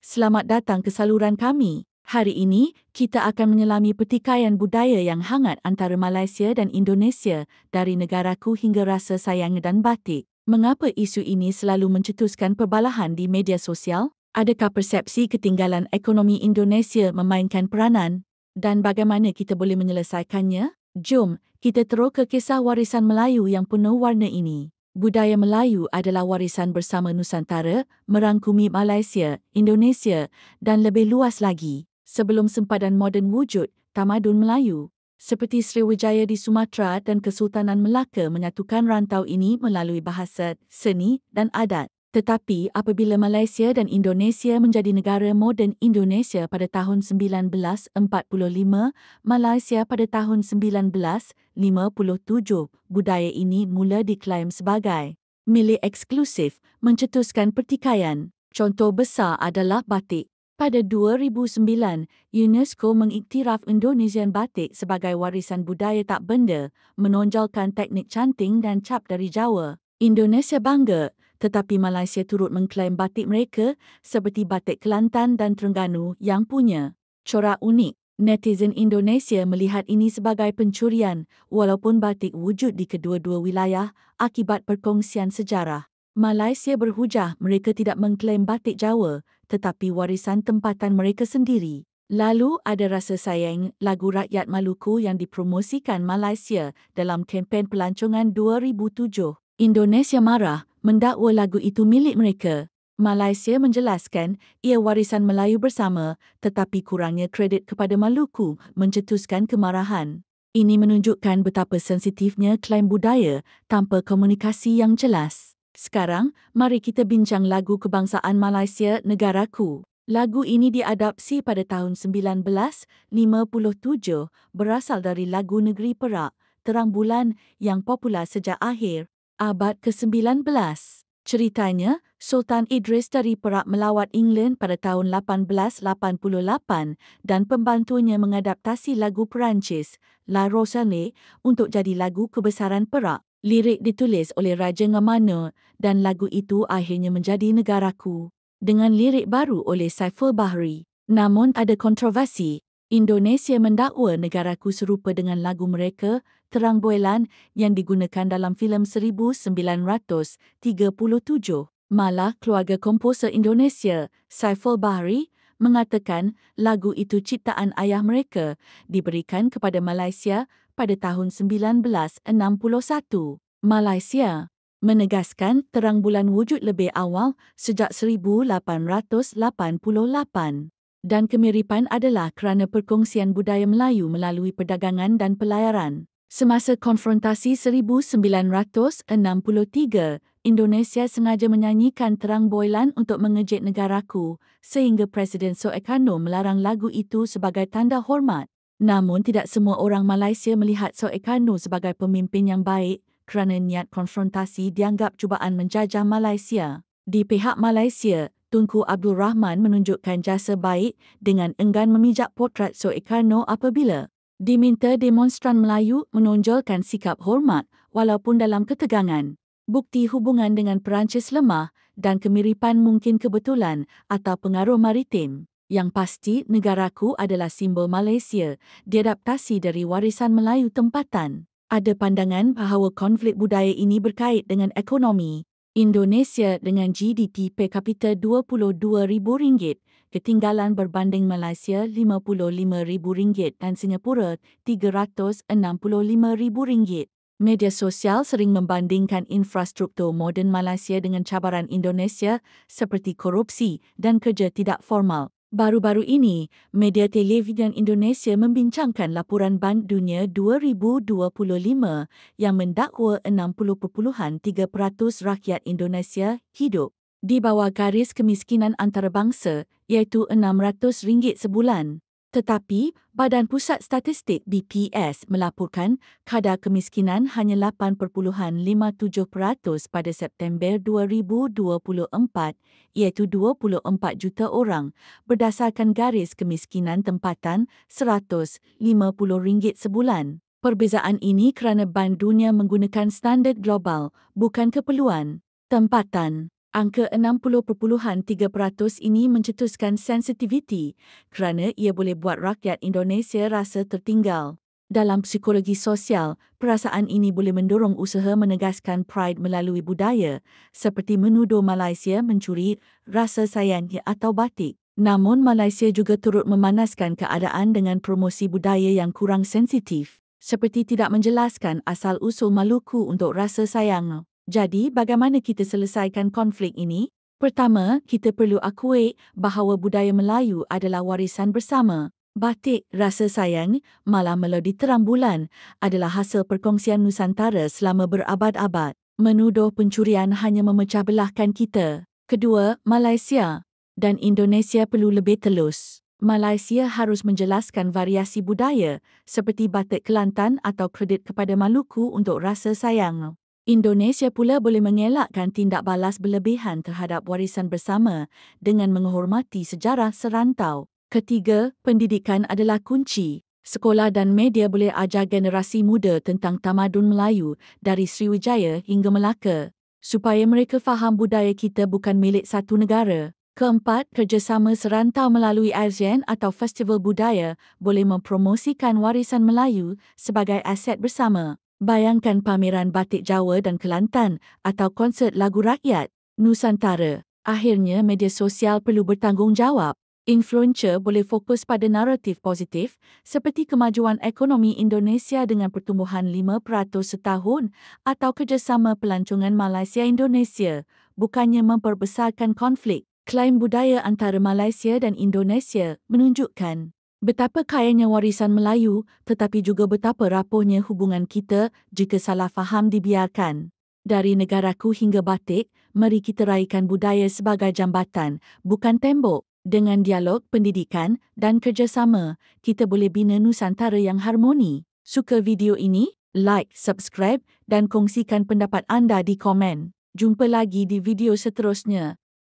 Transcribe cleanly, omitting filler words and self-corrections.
Selamat datang ke saluran kami. Hari ini, kita akan menyelami pertikaian budaya yang hangat antara Malaysia dan Indonesia dari negaraku hingga rasa sayang dan batik. Mengapa isu ini selalu mencetuskan perbalahan di media sosial? Adakah persepsi ketinggalan ekonomi Indonesia memainkan peranan? Dan bagaimana kita boleh menyelesaikannya? Jom, kita terus ke kisah warisan Melayu yang penuh warna ini. Budaya Melayu adalah warisan bersama Nusantara, merangkumi Malaysia, Indonesia dan lebih luas lagi. Sebelum sempadan moden wujud, tamadun Melayu seperti Sriwijaya di Sumatera dan Kesultanan Melaka menyatukan rantau ini melalui bahasa, seni dan adat. Tetapi apabila Malaysia dan Indonesia menjadi negara moden Indonesia pada tahun 1945, Malaysia pada tahun 1957, budaya ini mula diklaim sebagai milik eksklusif, mencetuskan pertikaian. Contoh besar adalah batik. Pada 2009, UNESCO mengiktiraf Indonesian batik sebagai warisan budaya tak benda, menonjolkan teknik canting dan cap dari Jawa. Indonesia bangga, tetapi Malaysia turut mengklaim batik mereka seperti batik Kelantan dan Terengganu yang punya corak unik. Netizen Indonesia melihat ini sebagai pencurian, walaupun batik wujud di kedua-dua wilayah akibat perkongsian sejarah. Malaysia berhujah mereka tidak mengklaim batik Jawa, tetapi warisan tempatan mereka sendiri. Lalu ada rasa sayang lagu rakyat Maluku yang dipromosikan Malaysia dalam kempen pelancongan 2007. Indonesia marah, mendakwa lagu itu milik mereka. Malaysia menjelaskan ia warisan Melayu bersama, tetapi kurangnya kredit kepada Maluku mencetuskan kemarahan. Ini menunjukkan betapa sensitifnya klaim budaya tanpa komunikasi yang jelas. Sekarang, mari kita bincang lagu kebangsaan Malaysia, Negaraku. Lagu ini diadapsi pada tahun 1957, berasal dari lagu Negeri Perak, Terang Bulan yang popular sejak akhir abad ke-19. Ceritanya, Sultan Idris dari Perak melawat England pada tahun 1888 dan pembantunya mengadaptasi lagu Perancis, La Rosalie, untuk jadi lagu kebesaran Perak. Lirik ditulis oleh Raja Ngamano dan lagu itu akhirnya menjadi Negaraku, dengan lirik baru oleh Saiful Bahri. Namun ada kontroversi. Indonesia mendakwa Negaraku serupa dengan lagu mereka, Terang Bulan, yang digunakan dalam filem 1937. Malah keluarga komposer Indonesia, Saiful Bahri, mengatakan lagu itu ciptaan ayah mereka, diberikan kepada Malaysia pada tahun 1961. Malaysia menegaskan Terang Bulan wujud lebih awal sejak 1888. Dan kemiripan adalah kerana perkongsian budaya Melayu melalui perdagangan dan pelayaran. Semasa konfrontasi 1963, Indonesia sengaja menyanyikan Terang Bulan untuk mengejek Negaraku, sehingga Presiden Sukarno melarang lagu itu sebagai tanda hormat. Namun tidak semua orang Malaysia melihat Sukarno sebagai pemimpin yang baik kerana niat konfrontasi dianggap cubaan menjajah Malaysia. Di pihak Malaysia, Tunku Abdul Rahman menunjukkan jasa baik dengan enggan memijak potret Sukarno apabila diminta demonstran Melayu menonjolkan sikap hormat walaupun dalam ketegangan. Bukti hubungan dengan Perancis lemah dan kemiripan mungkin kebetulan atau pengaruh maritim. Yang pasti, Negaraku adalah simbol Malaysia, diadaptasi dari warisan Melayu tempatan. Ada pandangan bahawa konflik budaya ini berkait dengan ekonomi. Indonesia dengan GDP per kapita RM22,000, ketinggalan berbanding Malaysia RM55,000 dan Singapura RM365,000. Media sosial sering membandingkan infrastruktur moden Malaysia dengan cabaran Indonesia seperti korupsi dan kerja tidak formal. Baru-baru ini, media televisyen Indonesia membincangkan laporan Bank Dunia 2025 yang mendakwa 60.3% rakyat Indonesia hidup di bawah garis kemiskinan antarabangsa, iaitu RM600 sebulan. Tetapi, Badan Pusat Statistik BPS melaporkan kadar kemiskinan hanya 8.57% pada September 2024, iaitu 24 juta orang, berdasarkan garis kemiskinan tempatan RM150 sebulan. Perbezaan ini kerana Bank Dunia menggunakan standard global, bukan keperluan tempatan. Angka 60.3% ini mencetuskan sensitiviti kerana ia boleh buat rakyat Indonesia rasa tertinggal. Dalam psikologi sosial, perasaan ini boleh mendorong usaha menegaskan pride melalui budaya, seperti menuduh Malaysia mencuri rasa sayang atau batik. Namun, Malaysia juga turut memanaskan keadaan dengan promosi budaya yang kurang sensitif, seperti tidak menjelaskan asal-usul Maluku untuk rasa sayang. Jadi, bagaimana kita selesaikan konflik ini? Pertama, kita perlu akui bahawa budaya Melayu adalah warisan bersama. Batik, rasa sayang, malah melodi terang bulan adalah hasil perkongsian Nusantara selama berabad-abad. Menuduh pencurian hanya memecah belahkan kita. Kedua, Malaysia dan Indonesia perlu lebih telus. Malaysia harus menjelaskan variasi budaya seperti batik Kelantan atau kredit kepada Maluku untuk rasa sayang. Indonesia pula boleh mengelakkan tindak balas berlebihan terhadap warisan bersama dengan menghormati sejarah serantau. Ketiga, pendidikan adalah kunci. Sekolah dan media boleh ajar generasi muda tentang tamadun Melayu dari Sriwijaya hingga Melaka, supaya mereka faham budaya kita bukan milik satu negara. Keempat, kerjasama serantau melalui ASEAN atau festival budaya boleh mempromosikan warisan Melayu sebagai aset bersama. Bayangkan pameran batik Jawa dan Kelantan atau konsert lagu rakyat Nusantara. Akhirnya, media sosial perlu bertanggungjawab. Influencer boleh fokus pada naratif positif seperti kemajuan ekonomi Indonesia dengan pertumbuhan 5% setahun atau kerjasama pelancongan Malaysia-Indonesia, bukannya memperbesarkan konflik. Klaim budaya antara Malaysia dan Indonesia menunjukkan betapa kayanya warisan Melayu tetapi juga betapa rapuhnya hubungan kita jika salah faham dibiarkan. Dari negaraku hingga batik, mari kita raikan budaya sebagai jambatan, bukan tembok. Dengan dialog, pendidikan dan kerjasama, kita boleh bina Nusantara yang harmoni. Suka video ini? Like, subscribe dan kongsikan pendapat anda di komen. Jumpa lagi di video seterusnya.